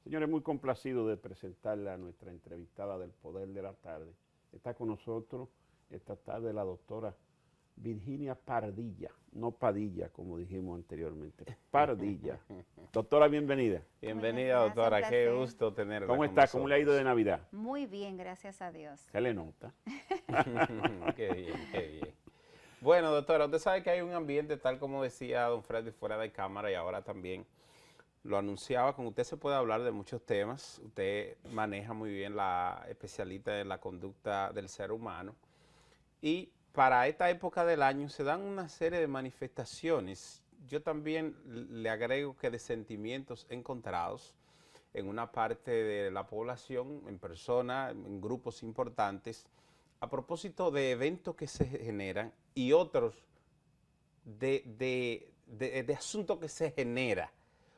Señores, muy complacido de presentarle a nuestra entrevistada del Poder de la Tarde. Está con nosotros esta tarde la doctora Virginia Pardilla, no Padilla, como dijimos anteriormente, Pardilla. Doctora, bienvenida. Muchas Bienvenida, gracias, un doctora. Qué placer. gusto tenerla ¿Cómo con está? ¿Cómo le ha ido de nosotros. Navidad? Muy bien, gracias a Dios. Se le nota. Qué bien, qué bien. Bueno, doctora, usted sabe que hay un ambiente, tal como decía don Freddy fuera de cámara y ahora también lo anunciaba, con usted se puede hablar de muchos temas. Usted maneja muy bien la especialista en la conducta del ser humano. Y para esta época del año se dan una serie de manifestaciones. Yo también le agrego que de sentimientos encontrados en una parte de la población, en personas, en grupos importantes, a propósito de eventos que se generan y otros de asuntos que se generan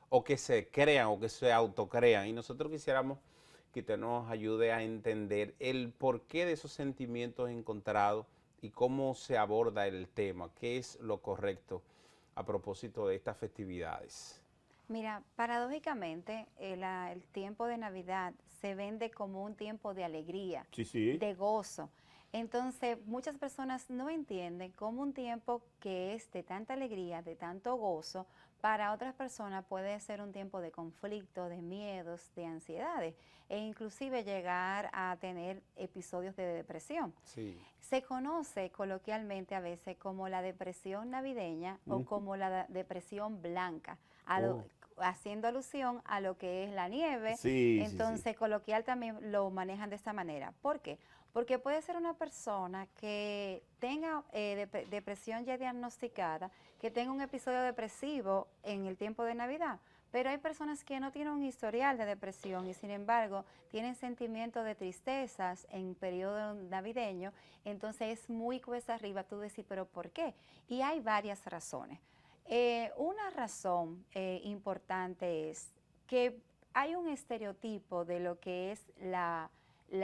o que se crean o que se autocrean. Y nosotros quisiéramos que usted nos ayude a entender el porqué de esos sentimientos encontrados y cómo se aborda el tema, qué es lo correcto a propósito de estas festividades. Mira, paradójicamente, el tiempo de Navidad se vende como un tiempo de alegría, Sí, sí. de gozo. Entonces, muchas personas no entienden cómo un tiempo que es de tanta alegría, de tanto gozo, para otras personas puede ser un tiempo de conflicto, de miedos, de ansiedades e inclusive llegar a tener episodios de depresión. Sí. Se conoce coloquialmente a veces como la depresión navideña o como la depresión blanca, Oh. haciendo alusión a lo que es la nieve. Sí, sí, sí. Entonces, coloquial también lo manejan de esta manera. ¿Por qué? Porque puede ser una persona que tenga depresión ya diagnosticada, que tenga un episodio depresivo en el tiempo de Navidad, pero hay personas que no tienen un historial de depresión y sin embargo tienen sentimientos de tristezas en periodo navideño, entonces es muy cuesta arriba tú decir, pero ¿por qué? Y hay varias razones. Una razón importante es que hay un estereotipo de lo que es la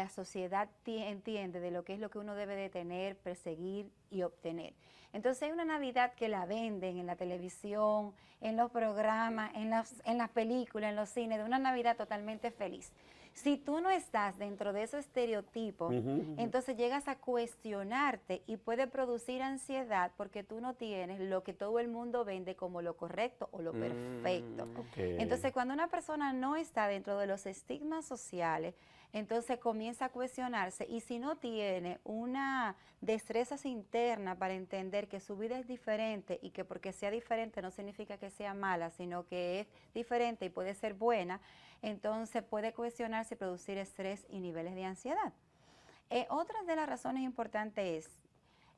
sociedad entiende de lo que es lo que uno debe de tener, perseguir y obtener. Entonces hay una Navidad que la venden en la televisión, en los programas, en las películas, en los cines, de una Navidad totalmente feliz. Si tú no estás dentro de ese estereotipo, entonces llegas a cuestionarte y puede producir ansiedad porque tú no tienes lo que todo el mundo vende como lo correcto o lo perfecto. Ok. Entonces, cuando una persona no está dentro de los estigmas sociales, entonces comienza a cuestionarse y si no tiene una destreza interna para entender que su vida es diferente y que porque sea diferente no significa que sea mala, sino que es diferente y puede ser buena, entonces puede cuestionarse y producir estrés y niveles de ansiedad. Otra de las razones importantes es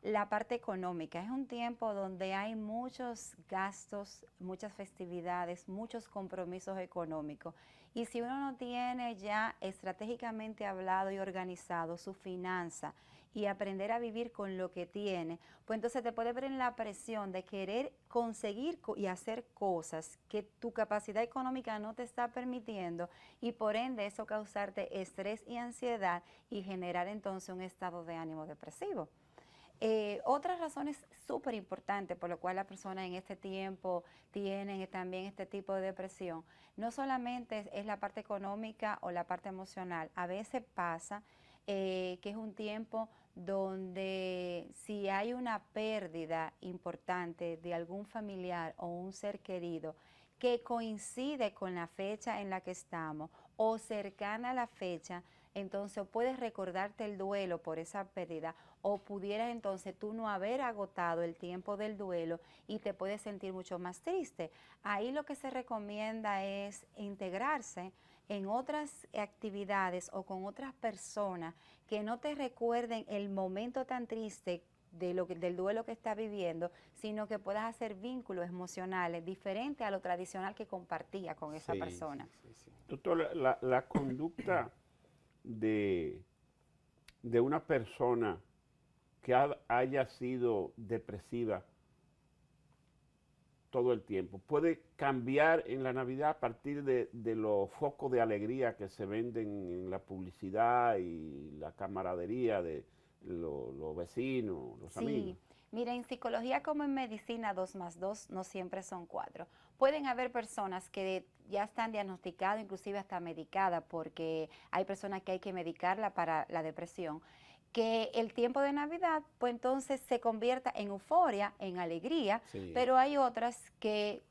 la parte económica. Es un tiempo donde hay muchos gastos, muchas festividades, muchos compromisos económicos. Y si uno no tiene ya estratégicamente hablado y organizado su finanza y aprender a vivir con lo que tiene, pues entonces te puede ver en la presión de querer conseguir y hacer cosas que tu capacidad económica no te está permitiendo y por ende eso causarte estrés y ansiedad y generar entonces un estado de ánimo depresivo. Otras razones súper importantes por lo cual las personas en este tiempo tienen también este tipo de depresión, no solamente es la parte económica o la parte emocional, a veces pasa que es un tiempo donde si hay una pérdida importante de algún familiar o un ser querido que coincide con la fecha en la que estamos o cercana a la fecha, entonces puedes recordarte el duelo por esa pérdida o pudieras entonces tú no haber agotado el tiempo del duelo y te puedes sentir mucho más triste. Ahí lo que se recomienda es integrarse en otras actividades o con otras personas que no te recuerden el momento tan triste del duelo que está viviendo, sino que puedas hacer vínculos emocionales diferentes a lo tradicional que compartía con esa Sí, sí, persona. sí, sí. Doctor, la conducta de, de una persona que haya sido depresiva todo el tiempo. Puede cambiar en la Navidad a partir de los focos de alegría que se venden en la publicidad y la camaradería de los vecinos, los amigos. Sí, mira, en psicología como en medicina 2 más 2 no siempre son 4. Pueden haber personas que ya están diagnosticadas, inclusive hasta medicadas, porque hay personas que hay que medicarla para la depresión, que el tiempo de Navidad, pues entonces se convierta en euforia, en alegría, Sí. pero hay otras que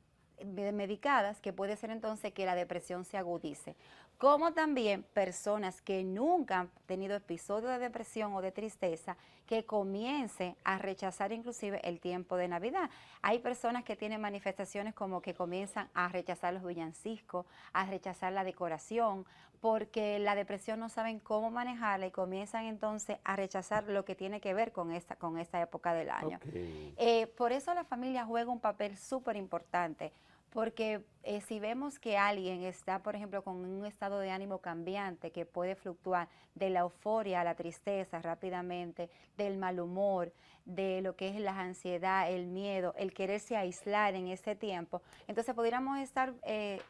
medicadas que puede ser entonces que la depresión se agudice. Como también personas que nunca han tenido episodios de depresión o de tristeza, que comiencen a rechazar inclusive el tiempo de Navidad. Hay personas que tienen manifestaciones como que comienzan a rechazar los villancicos, a rechazar la decoración, porque la depresión no saben cómo manejarla y comienzan entonces a rechazar lo que tiene que ver con esta época del año. Ok. Por eso la familia juega un papel súper importante, porque si vemos que alguien está, por ejemplo, con un estado de ánimo cambiante que puede fluctuar de la euforia a la tristeza rápidamente, del mal humor, de lo que es la ansiedad, el miedo, el quererse aislar en ese tiempo, entonces pudiéramos estar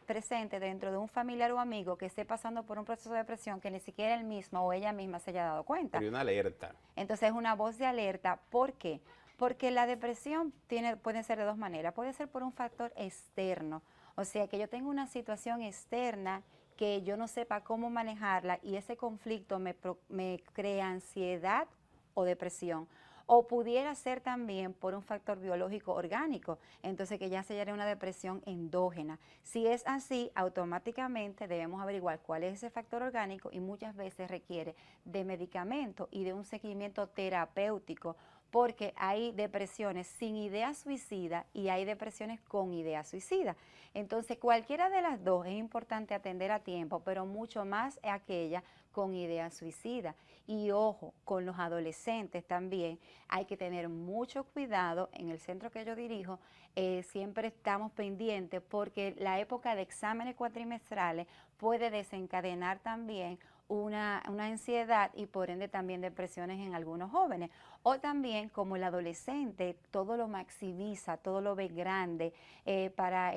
presentes dentro de un familiar o amigo que esté pasando por un proceso de depresión que ni siquiera él mismo o ella misma se haya dado cuenta. Sería una alerta. Entonces es una voz de alerta. ¿Por qué? Porque la depresión puede ser de dos maneras. Puede ser por un factor externo, o sea, que yo tengo una situación externa que yo no sepa cómo manejarla y ese conflicto me crea ansiedad o depresión. O pudiera ser también por un factor biológico orgánico, entonces que ya sería una depresión endógena. Si es así, automáticamente debemos averiguar cuál es ese factor orgánico y muchas veces requiere de medicamento y de un seguimiento terapéutico, porque hay depresiones sin idea suicida y hay depresiones con idea suicida. Entonces, cualquiera de las dos es importante atender a tiempo, pero mucho más aquella con idea suicida. Y ojo, con los adolescentes también hay que tener mucho cuidado. En el centro que yo dirijo, siempre estamos pendientes porque la época de exámenes cuatrimestrales puede desencadenar también una ansiedad y por ende también depresiones en algunos jóvenes. O también como el adolescente todo lo maximiza, todo lo ve grande, para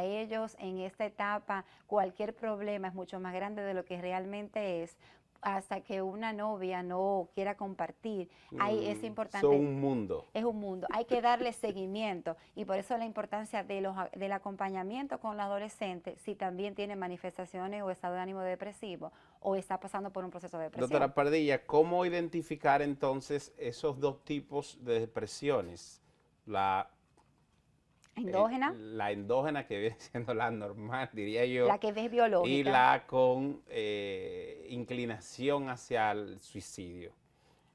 ellos en esta etapa cualquier problema es mucho más grande de lo que realmente es, hasta que una novia no quiera compartir. Ahí es Son importante. un mundo. Es un mundo, hay que darle seguimiento y por eso la importancia del acompañamiento con los adolescentes si también tiene manifestaciones o estado de ánimo depresivo o está pasando por un proceso de depresión. Doctora Pardilla, ¿cómo identificar entonces esos dos tipos de depresiones? Endógena, La endógena, que viene siendo la normal, diría yo, la que es biológica. y la con inclinación hacia el suicidio.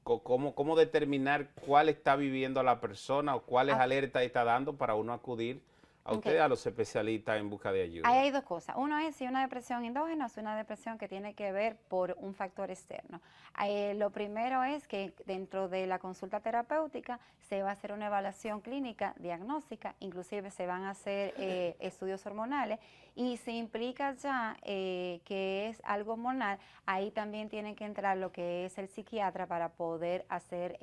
¿Cómo determinar cuál está viviendo la persona o cuáles alertas está dando para uno acudir a ustedes, a los especialistas en busca de ayuda? Ahí hay dos cosas. Uno es si una depresión endógena o si una depresión que tiene que ver por un factor externo. Lo primero es que dentro de la consulta terapéutica se va a hacer una evaluación clínica, diagnóstica, inclusive se van a hacer estudios hormonales y si implica ya que es algo hormonal, ahí también tiene que entrar lo que es el psiquiatra para poder hacer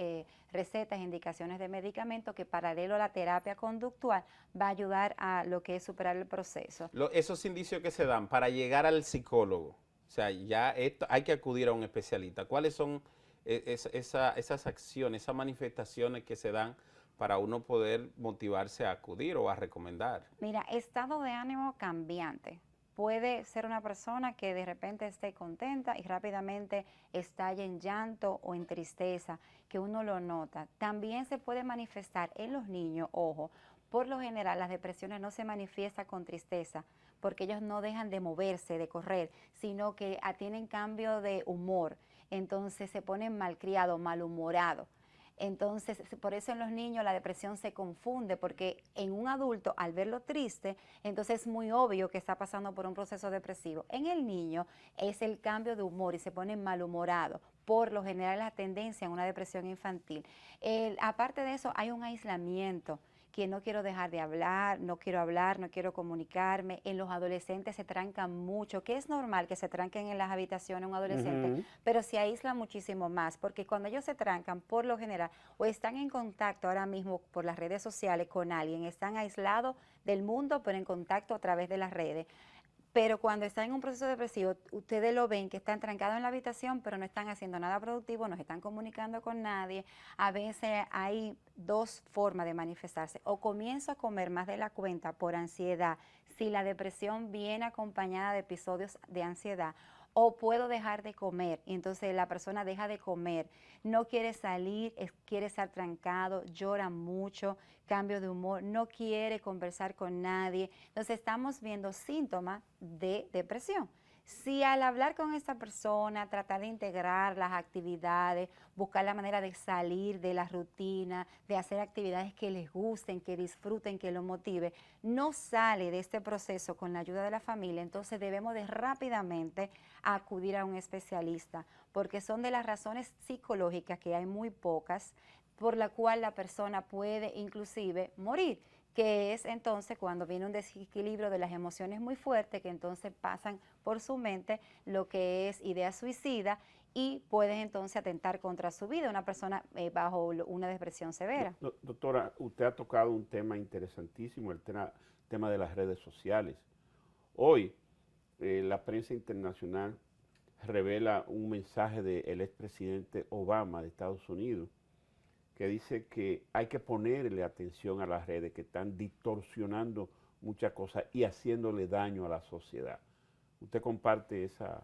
recetas, indicaciones de medicamentos que paralelo a la terapia conductual va a ayudar a lo que es superar el proceso. Esos indicios que se dan para llegar al psicólogo, o sea, ya hay que acudir a un especialista. ¿Cuáles son esas acciones, esas manifestaciones que se dan para uno poder motivarse a acudir o a recomendar? Mira, estado de ánimo cambiante. Puede ser una persona que de repente esté contenta y rápidamente estalle en llanto o en tristeza, que uno lo nota. También se puede manifestar en los niños, ojo, por lo general las depresiones no se manifiestan con tristeza, porque ellos no dejan de moverse, de correr, sino que tienen cambio de humor, entonces se ponen malcriados, malhumorados. Entonces, por eso en los niños la depresión se confunde, porque en un adulto, al verlo triste, entonces es muy obvio que está pasando por un proceso depresivo. En el niño es el cambio de humor y se pone malhumorado. Por lo general la tendencia en una depresión infantil. Aparte de eso, hay un aislamiento, que no quiero dejar de hablar, no quiero comunicarme. En los adolescentes se trancan mucho, que es normal que se tranquen en las habitaciones un adolescente, pero se aíslan muchísimo más, porque cuando ellos se trancan, por lo general, o están en contacto ahora mismo por las redes sociales con alguien, están aislados del mundo, pero en contacto a través de las redes. pero cuando están en un proceso depresivo, ustedes lo ven que están trancados en la habitación, pero no están haciendo nada productivo, no se están comunicando con nadie. A veces hay dos formas de manifestarse. O comienzo a comer más de la cuenta por ansiedad, si la depresión viene acompañada de episodios de ansiedad, o puedo dejar de comer, y entonces la persona deja de comer, no quiere salir, quiere estar trancado, llora mucho, cambio de humor, no quiere conversar con nadie. Entonces estamos viendo síntomas de depresión. Si al hablar con esta persona, tratar de integrar las actividades, buscar la manera de salir de la rutina, de hacer actividades que les gusten, que disfruten, que lo motive, no sale de este proceso con la ayuda de la familia, entonces debemos de rápidamente acudir a un especialista, porque son de las razones psicológicas, que hay muy pocas, por la cual la persona puede inclusive morir, que es entonces cuando viene un desequilibrio de las emociones muy fuerte, que entonces pasan por su mente lo que es idea suicida y pueden entonces atentar contra su vida, una persona bajo una depresión severa. Doctora, usted ha tocado un tema interesantísimo, el tema de las redes sociales. Hoy, la prensa internacional revela un mensaje del expresidente Obama de Estados Unidos, que dice que hay que ponerle atención a las redes que están distorsionando muchas cosas y haciéndole daño a la sociedad. ¿Usted comparte esa?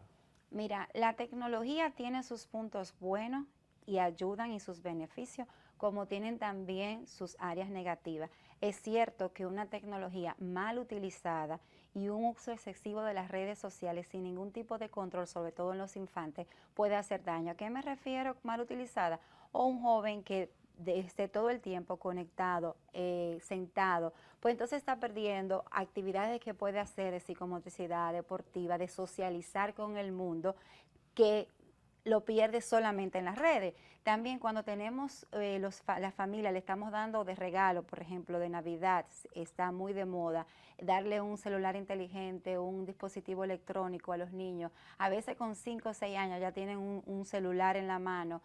Mira, la tecnología tiene sus puntos buenos y ayudan y sus beneficios, como tienen también sus áreas negativas. Es cierto que una tecnología mal utilizada y un uso excesivo de las redes sociales sin ningún tipo de control, sobre todo en los infantes, puede hacer daño. ¿A qué me refiero mal utilizada? O un joven que esté todo el tiempo conectado, sentado, pues entonces está perdiendo actividades que puede hacer de psicomotricidad, deportiva, de socializar con el mundo, que lo pierde solamente en las redes. También cuando tenemos la familia, le estamos dando de regalo, por ejemplo, de Navidad, está muy de moda, darle un celular inteligente, un dispositivo electrónico a los niños. A veces con 5 o 6 años ya tienen un celular en la mano.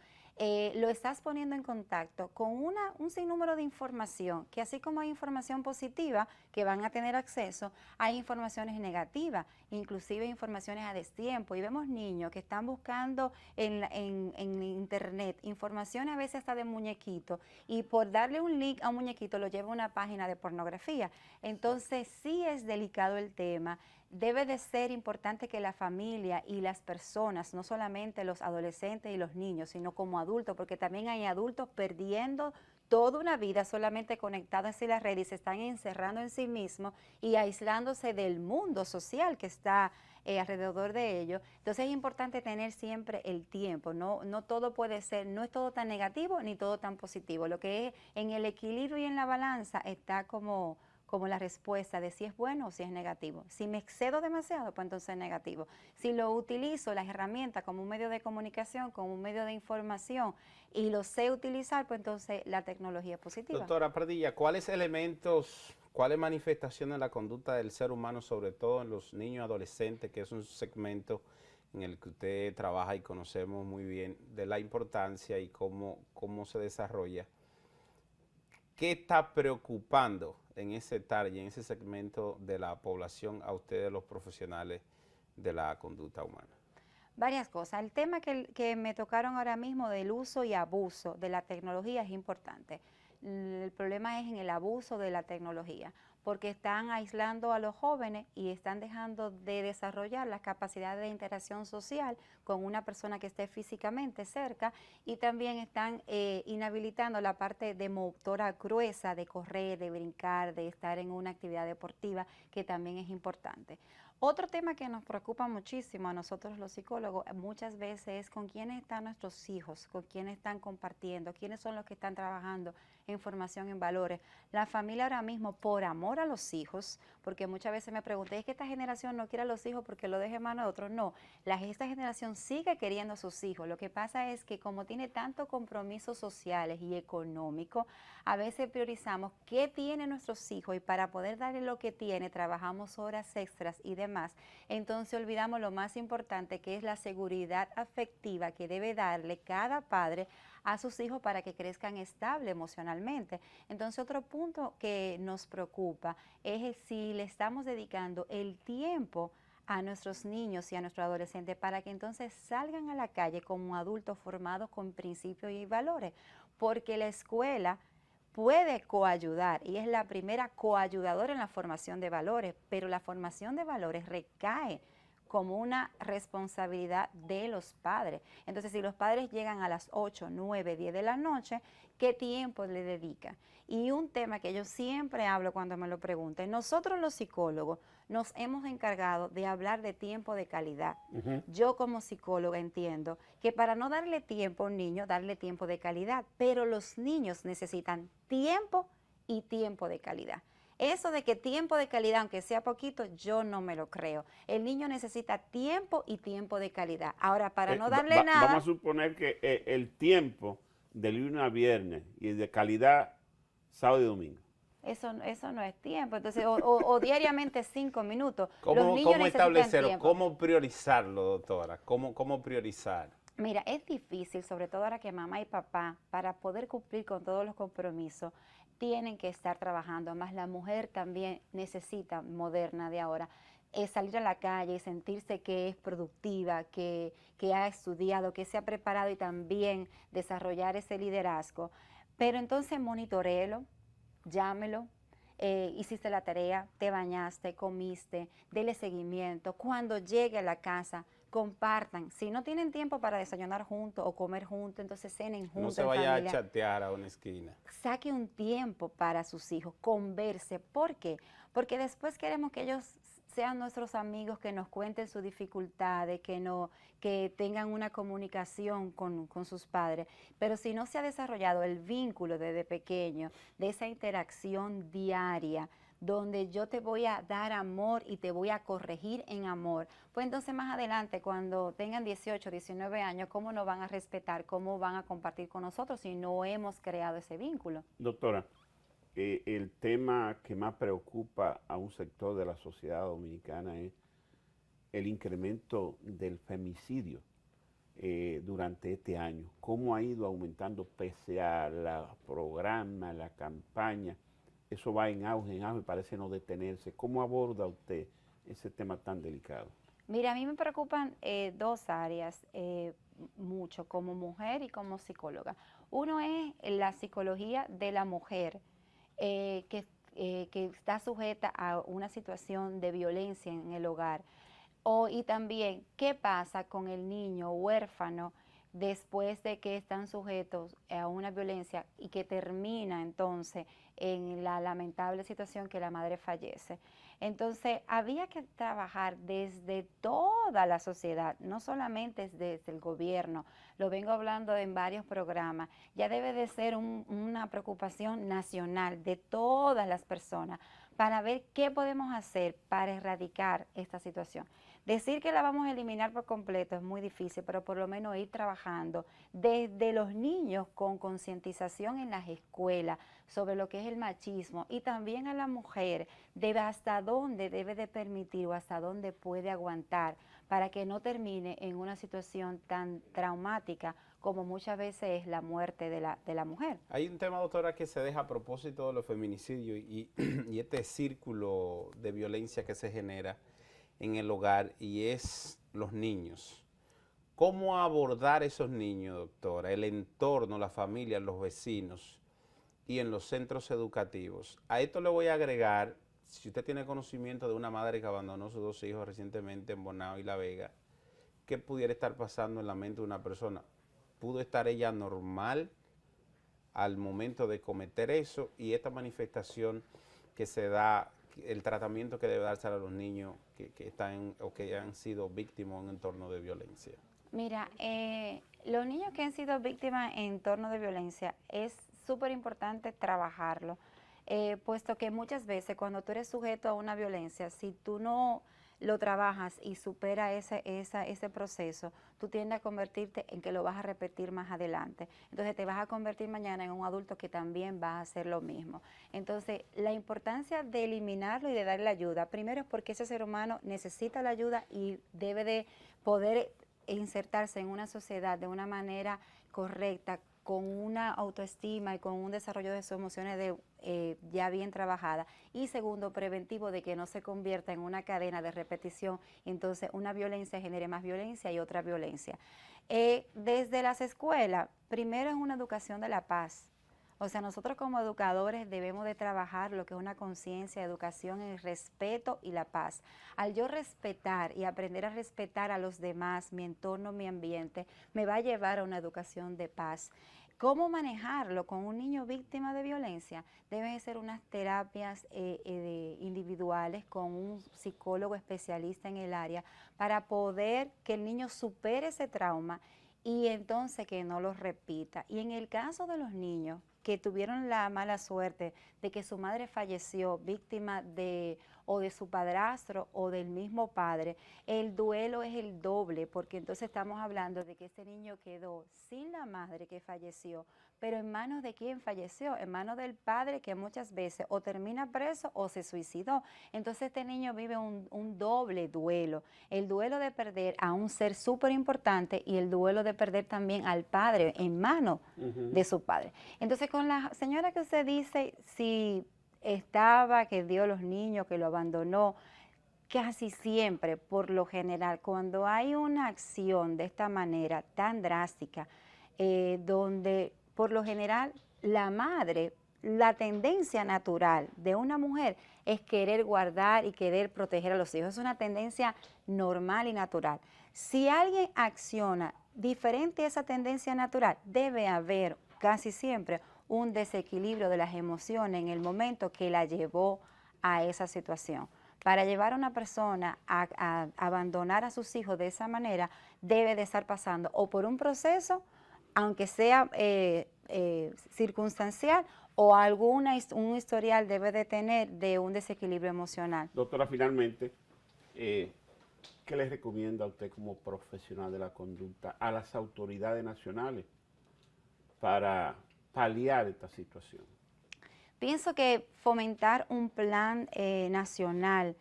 Lo estás poniendo en contacto con un sinnúmero de información, que así como hay información positiva que van a tener acceso, hay informaciones negativas, inclusive informaciones a destiempo. Y vemos niños que están buscando en internet información a veces hasta de muñequitos, y por darle un link a un muñequito lo lleva a una página de pornografía. Entonces sí es delicado el tema. Debe de ser importante que la familia y las personas, no solamente los adolescentes y los niños, sino como adultos, porque también hay adultos perdiendo toda una vida solamente conectados en la red y se están encerrando en sí mismos y aislándose del mundo social que está alrededor de ellos. Entonces es importante tener siempre el tiempo, no todo puede ser, no es todo tan negativo ni todo tan positivo. Lo que es en el equilibrio y en la balanza está como la respuesta de si es bueno o si es negativo. Si me excedo demasiado, pues entonces es negativo. Si lo utilizo, las herramientas, como un medio de comunicación, como un medio de información, y lo sé utilizar, pues entonces la tecnología es positiva. Doctora Pardilla, ¿cuáles elementos, cuáles manifestaciones de la conducta del ser humano, sobre todo en los niños y adolescentes, que es un segmento en el que usted trabaja y conocemos muy bien de la importancia y cómo se desarrolla? ¿Qué está preocupando en ese target, en ese segmento de la población a ustedes los profesionales de la conducta humana? Varias cosas. El tema que me tocaron ahora mismo del uso y abuso de la tecnología es importante. El problema es en el abuso de la tecnología, porque están aislando a los jóvenes y están dejando de desarrollar las capacidades de interacción social con una persona que esté físicamente cerca, y también están inhabilitando la parte de motora gruesa, de correr, de brincar, de estar en una actividad deportiva, que también es importante. Otro tema que nos preocupa muchísimo a nosotros los psicólogos muchas veces es con quiénes están nuestros hijos, con quiénes están compartiendo, quiénes son los que están trabajando en formación en valores. La familia ahora mismo, por amor a los hijos, porque muchas veces me pregunté, ¿es que esta generación no quiere a los hijos porque lo deje en manos de otros? No, esta generación sigue queriendo a sus hijos. Lo que pasa es que como tiene tantos compromisos sociales y económicos, a veces priorizamos qué tienen nuestros hijos, y para poder darle lo que tiene trabajamos horas extras y demás. Entonces olvidamos lo más importante, que es la seguridad afectiva que debe darle cada padre a sus hijos para que crezcan estable emocionalmente. Entonces otro punto que nos preocupa es si le estamos dedicando el tiempo a nuestros niños y a nuestros adolescentes para que entonces salgan a la calle como adultos formados con principios y valores, porque la escuela puede coayudar y es la primera coayudadora en la formación de valores, pero la formación de valores recae como una responsabilidad de los padres. Entonces, si los padres llegan a las 8, 9, 10 de la noche, ¿qué tiempo le dedican? Y un tema que yo siempre hablo cuando me lo pregunten, nosotros los psicólogos nos hemos encargado de hablar de tiempo de calidad. Yo como psicóloga entiendo que para no darle tiempo a un niño, darle tiempo de calidad, pero los niños necesitan tiempo y tiempo de calidad. Eso de que tiempo de calidad, aunque sea poquito, yo no me lo creo. El niño necesita tiempo y tiempo de calidad. Ahora, para no darle nada... Vamos a suponer que el tiempo de lunes a viernes y de calidad sábado y domingo. Eso no es tiempo. Entonces, o diariamente 5 minutos. ¿Cómo establecerlo? Tiempo. ¿Cómo priorizarlo, doctora? ¿Cómo priorizar? Mira, es difícil, sobre todo ahora que mamá y papá, para poder cumplir con todos los compromisos, tienen que estar trabajando, más la mujer también necesita, moderna de ahora, salir a la calle y sentirse que es productiva, que ha estudiado, que se ha preparado y también desarrollar ese liderazgo. Pero entonces monitoréelo, llámelo, hiciste la tarea, te bañaste, comiste, dele seguimiento. Cuando llegue a la casa, compartan. Si no tienen tiempo para desayunar juntos o comer juntos, entonces cenen juntos. No se vaya a chatear a una esquina. Saque un tiempo para sus hijos, converse. ¿Por qué? Porque después queremos que ellos sean nuestros amigos, que nos cuenten sus dificultades, que tengan una comunicación con sus padres. Pero si no se ha desarrollado el vínculo desde pequeño, de esa interacción diaria, donde yo te voy a dar amor y te voy a corregir en amor, pues entonces más adelante cuando tengan 18, 19 años, ¿cómo nos van a respetar? ¿Cómo van a compartir con nosotros si no hemos creado ese vínculo? Doctora, el tema que más preocupa a un sector de la sociedad dominicana es el incremento del femicidio durante este año. ¿Cómo ha ido aumentando pese a los programas, la campaña? Eso va en auge y parece no detenerse. ¿Cómo aborda usted ese tema tan delicado? Mira, a mí me preocupan dos áreas mucho, como mujer y como psicóloga. Uno es la psicología de la mujer, que está sujeta a una situación de violencia en el hogar. Y también, ¿qué pasa con el niño huérfano después de que están sujetos a una violencia y que termina entonces en la lamentable situación que la madre fallece? Entonces, había que trabajar desde toda la sociedad, no solamente desde el gobierno, lo vengo hablando en varios programas, ya debe de ser una preocupación nacional de todas las personas para ver qué podemos hacer para erradicar esta situación. Decir que la vamos a eliminar por completo es muy difícil, pero por lo menos ir trabajando desde los niños con concientización en las escuelas sobre lo que es el machismo y también a la mujer de hasta dónde debe de permitir o hasta dónde puede aguantar para que no termine en una situación tan traumática como muchas veces es la muerte de la mujer. Hay un tema, doctora, que se deja a propósito de los feminicidios y este círculo de violencia que se genera en el hogar y es los niños. ¿Cómo abordar esos niños, doctora? El entorno, la familia, los vecinos y en los centros educativos. A esto le voy a agregar, si usted tiene conocimiento de una madre que abandonó a sus 2 hijos recientemente en Bonao y La Vega, ¿qué pudiera estar pasando en la mente de una persona? ¿Pudo estar ella normal al momento de cometer eso? Y esta manifestación que se da, el tratamiento que debe darse a los niños que están o que han sido víctimas en un entorno de violencia. Mira, los niños que han sido víctimas en entorno de violencia es súper importante trabajarlo, puesto que muchas veces cuando tú eres sujeto a una violencia, si tú no lo trabajas y supera ese proceso, tú tiendes a convertirte en que lo vas a repetir más adelante. Entonces te vas a convertir mañana en un adulto que también va a hacer lo mismo. Entonces la importancia de eliminarlo y de darle ayuda, primero es porque ese ser humano necesita la ayuda y debe de poder insertarse en una sociedad de una manera correcta, con una autoestima y con un desarrollo de sus emociones ya bien trabajada. Y segundo, preventivo, de que no se convierta en una cadena de repetición, entonces una violencia genere más violencia y otra violencia. Desde las escuelas, primero es una educación de la paz. O sea, nosotros como educadores debemos de trabajar lo que es una conciencia, educación, el respeto y la paz. Al yo respetar y aprender a respetar a los demás, mi entorno, mi ambiente, me va a llevar a una educación de paz. ¿Cómo manejarlo con un niño víctima de violencia? Deben ser unas terapias individuales con un psicólogo especialista en el área para poder que el niño supere ese trauma y entonces que no lo repita. Y en el caso de los niños que tuvieron la mala suerte de que su madre falleció víctima o de su padrastro o del mismo padre, el duelo es el doble, porque entonces estamos hablando de que ese niño quedó sin la madre que falleció, pero en manos de quién falleció, en manos del padre, que muchas veces o termina preso o se suicidó. Entonces este niño vive un doble duelo, el duelo de perder a un ser súper importante y el duelo de perder también al padre en manos de su padre. Entonces con la señora que usted dice, si estaba, que dio los niños, que lo abandonó, casi siempre, por lo general, cuando hay una acción de esta manera tan drástica, donde por lo general la madre, la tendencia natural de una mujer es querer guardar y querer proteger a los hijos. Es una tendencia normal y natural. Si alguien acciona diferente a esa tendencia natural, debe haber casi siempre un desequilibrio de las emociones en el momento que la llevó a esa situación. Para llevar a una persona a abandonar a sus hijos de esa manera, debe de estar pasando o por un proceso, aunque sea circunstancial, o un historial debe de tener de un desequilibrio emocional. Doctora, finalmente, ¿qué les recomienda a usted como profesional de la conducta a las autoridades nacionales para paliar esta situación? Pienso que fomentar un plan nacional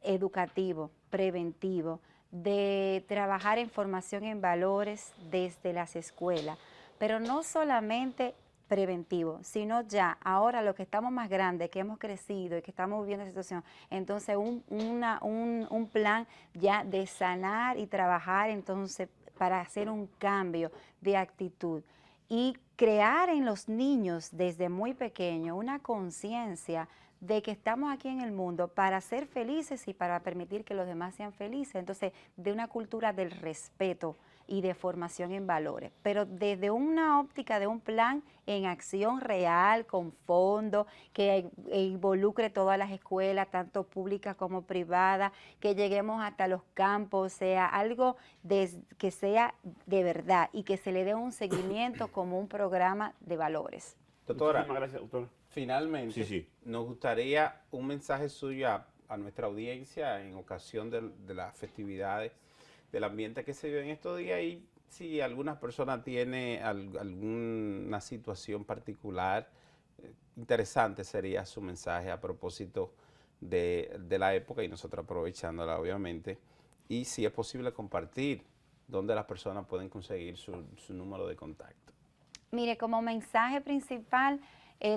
educativo, preventivo, de trabajar en formación en valores desde las escuelas, pero no solamente preventivo, sino ya ahora lo que estamos más grandes, que hemos crecido y que estamos viviendo esa situación, entonces un plan ya de sanar y trabajar entonces para hacer un cambio de actitud y crear en los niños desde muy pequeño una conciencia de que estamos aquí en el mundo para ser felices y para permitir que los demás sean felices. Entonces, de una cultura del respeto y de formación en valores, pero desde una óptica de un plan en acción real, con fondos, que involucre todas las escuelas, tanto públicas como privadas, que lleguemos hasta los campos, sea algo que sea de verdad y que se le dé un seguimiento como un programa de valores. Doctora, muchísimas gracias, doctora. Finalmente, Sí. nos gustaría un mensaje suyo a nuestra audiencia en ocasión de las festividades, del ambiente que se vive en estos días, y si alguna persona tiene alguna situación particular, interesante sería su mensaje a propósito de la época y nosotros aprovechándola obviamente, y si es posible compartir dónde las personas pueden conseguir su número de contacto. Mire, como mensaje principal,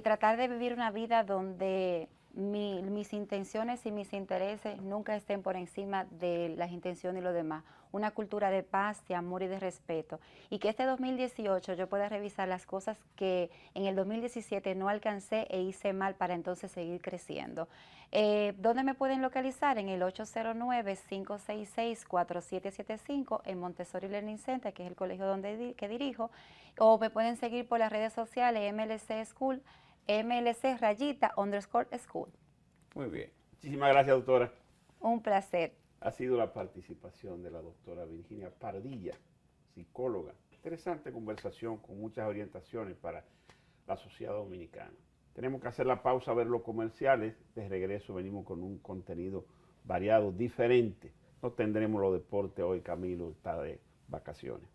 tratar de vivir una vida donde mis intenciones y mis intereses nunca estén por encima de las intenciones y lo demás. Una cultura de paz, de amor y de respeto. Y que este 2018 yo pueda revisar las cosas que en el 2017 no alcancé e hice mal para entonces seguir creciendo. ¿Dónde me pueden localizar? En el 809-566-4775 en Montessori Learning Center, que es el colegio que dirijo. O me pueden seguir por las redes sociales MLC School, MLC_School. Muy bien. Muchísimas gracias, doctora. Un placer. Ha sido la participación de la doctora Virginia Pardilla, psicóloga. Interesante conversación con muchas orientaciones para la sociedad dominicana. Tenemos que hacer la pausa a ver los comerciales. De regreso venimos con un contenido variado, diferente. No tendremos los deportes hoy, Camilo está de vacaciones.